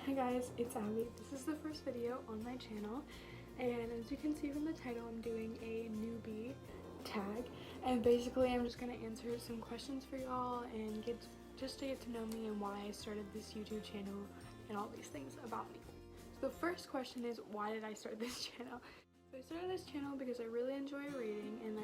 Hi guys, it's Abby. This is the first video on my channel, and as you can see from the title, I'm doing a newbie tag, and basically I'm just gonna answer some questions for y'all and just to get to know me and why I started this YouTube channel and all these things about me. So the first question is, why did I start this channel? So I started this channel because I really enjoy reading, and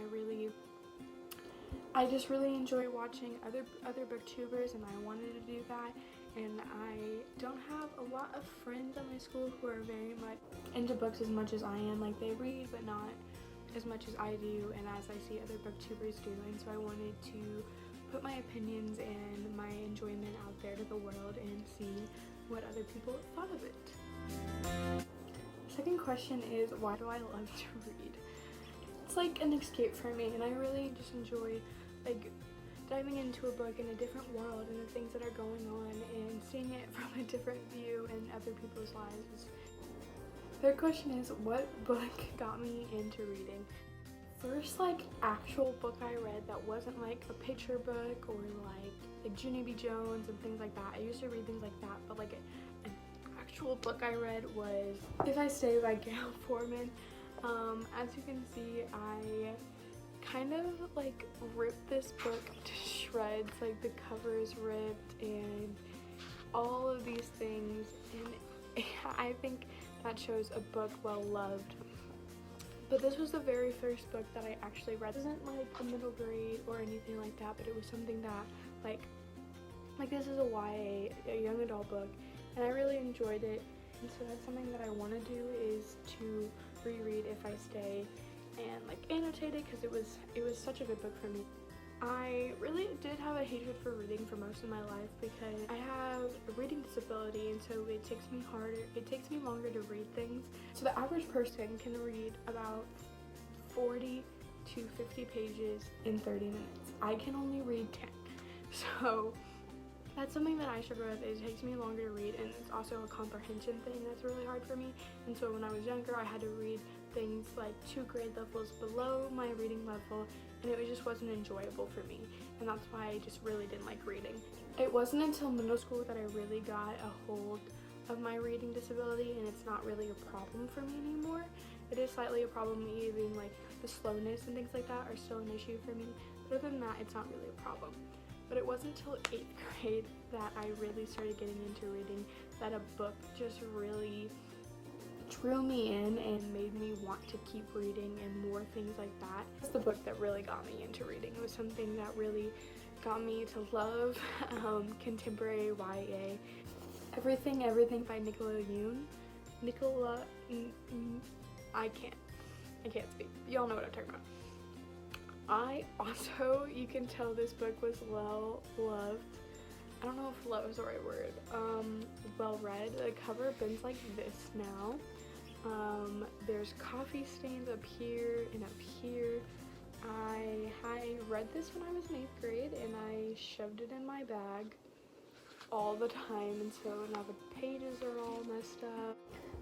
I just really enjoy watching other booktubers, and I wanted to do that. And I don't have a lot of friends at my school who are very much into books as much as I am. Like, they read but not as much as I do and as I see other booktubers do, and so I wanted to put my opinions and my enjoyment out there to the world and see what other people thought of it. Second question is, why do I love to read? It's like an escape for me, and I really just enjoy like diving into a book in a different world and the things that are going on and seeing it from a different view in other people's lives. Third question is, what book got me into reading? First like actual book I read that wasn't like a picture book or like Junie B. Jones and things like that. I used to read things like that, but like an actual book I read was If I Stay by Gail Forman. As you can see, I kind of like ripped this book to shreds. Like, the cover is ripped and all of these things, and I think that shows a book well loved. But this was the very first book that I actually read. It wasn't like a middle grade or anything like that, but it was something that like this is a YA, a young adult book, and I really enjoyed it. And so that's something that I want to do, is to reread If I Stay and like annotate it, because it was such a good book for me. I really did have a hatred for reading for most of my life because I have a reading disability, and so it takes me longer to read things. So the average person can read about 40 to 50 pages in 30 minutes. I can only read 10. So that's something that I struggle with. It takes me longer to read, and it's also a comprehension thing that's really hard for me. And so when I was younger, I had to read things like 2 grade levels below my reading level, and it just wasn't enjoyable for me, and that's why I just really didn't like reading. It wasn't until middle school that I really got a hold of my reading disability, and it's not really a problem for me anymore. It is slightly a problem, even like the slowness and things like that are still an issue for me, but other than that, it's not really a problem. But it wasn't until 8th grade that I really started getting into reading, that a book just really drew me in and made me want to keep reading and more things like that. It's the book that really got me into reading. It was something that really got me to love contemporary YA. Everything by Nicola Yoon. I can't speak. Y'all know what I'm talking about. I also, you can tell this book was well loved. I don't know if love is the right word. Well read. The cover bends like this now. There's coffee stains up here and up here. I read this when I was in 8th grade, and I shoved it in my bag all the time, and so now the pages are all messed up.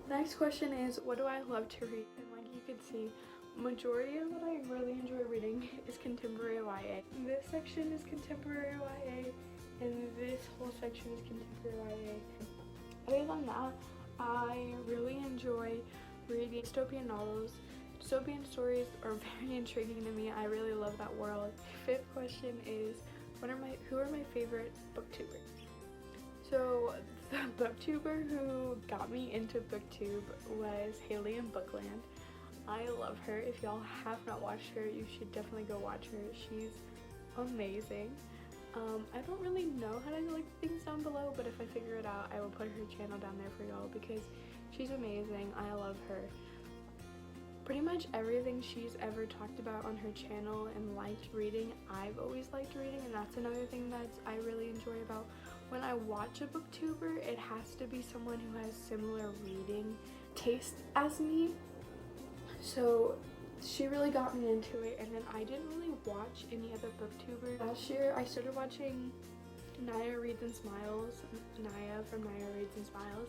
Next question is, what do I love to read? And like you could see, majority of what I really enjoy reading is contemporary YA. This section is contemporary YA, and this whole section is contemporary YA. Other than that, I really enjoy reading dystopian novels. Dystopian stories are very intriguing to me. I really love that world. Fifth question is, who are my favorite booktubers? So the booktuber who got me into booktube was Hailey in Bookland. I love her. If y'all have not watched her, you should definitely go watch her. She's amazing. I don't really know how to link things down below, but if I figure it out, I will put her channel down there for y'all because she's amazing. I love her. Pretty much everything she's ever talked about on her channel and liked reading, I've always liked reading, and that's another thing that I really enjoy about when I watch a booktuber. It has to be someone who has similar reading taste as me. So she really got me into it, and then I didn't really watch any other booktubers. Last year I started watching NayaReadsandSmiles, Naya from NayaReadsandSmiles,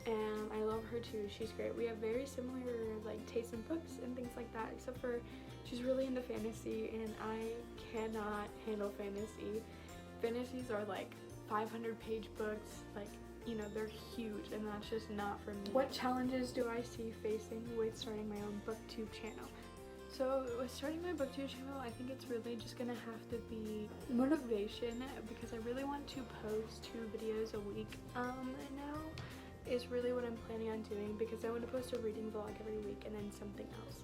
and I love her too. She's great. We have very similar like tastes in books and things like that, except for she's really into fantasy, and I cannot handle fantasy. Fantasies are like 500-page books, like you know, they're huge, and that's just not for me. What challenges do I see facing with starting my own booktube channel? So with starting my booktube channel, I think it's really just gonna have to be motivation, because I really want to post 2 videos a week now is really what I'm planning on doing, because I want to post a reading vlog every week and then something else.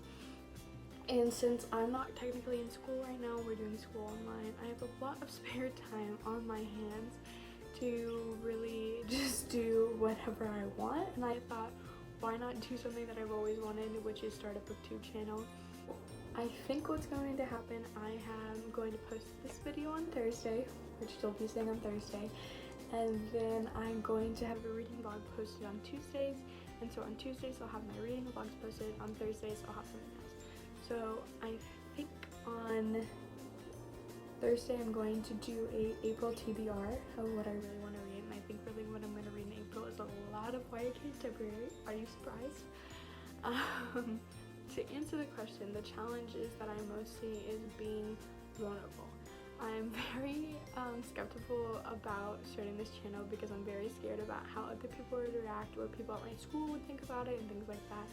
And since I'm not technically in school right now, we're doing school online, I have a lot of spare time on my hands to really just do whatever I want, and I thought, why not do something that I've always wanted, which is start a booktube channel. I think what's going to happen, I am going to post this video on Thursday, which will be saying on Thursday, and then I'm going to have a reading vlog posted on Tuesdays, and so on Tuesdays I'll have my reading vlogs posted, on Thursdays I'll have something else. So I think on Thursday I'm going to do a April TBR of what I really want to read, and I think really what I'm going to read in April is a lot of YA contemporary. Are you surprised? To answer the question, the challenges that I most see is being vulnerable. I'm very skeptical about starting this channel because I'm very scared about how other people would react, what people at my school would think about it, and things like that.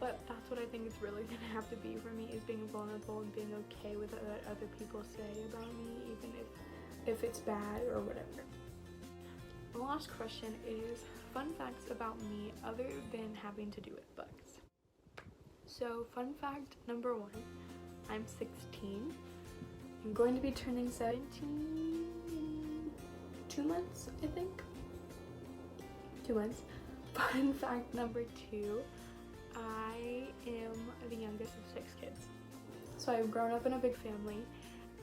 But that's what I think it's really going to have to be for me, is being vulnerable and being okay with what other people say about me, even if it's bad or whatever. The last question is fun facts about me other than having to do with books. So fun fact number 1, I'm 16. I'm going to be turning 17 in 2 months, I think. 2 months. Fun fact number 2, I am the youngest of 6 kids. So I've grown up in a big family,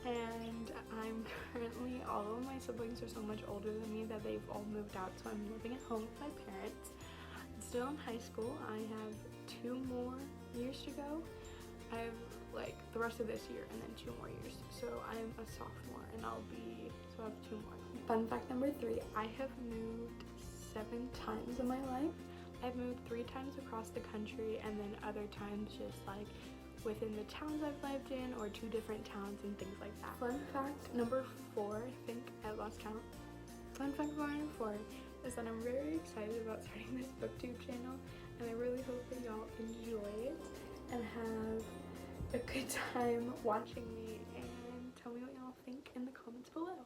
and I'm currently, all of my siblings are so much older than me that they've all moved out, so I'm living at home with my parents. I'm still in high school. I have 2 more years to go. I have like the rest of this year and then 2 more years. So I'm a sophomore and I have 2 more. Fun fact number 3, I have moved 7 times in my life. I've moved 3 times across the country, and then other times just like within the towns I've lived in, or 2 different towns and things like that. Fun fact number 4, I think I lost count. Fun fact number 4 is that I'm very excited about starting this booktube channel, and I really hope that y'all enjoy it and have a good time watching me, and tell me what y'all think in the comments below.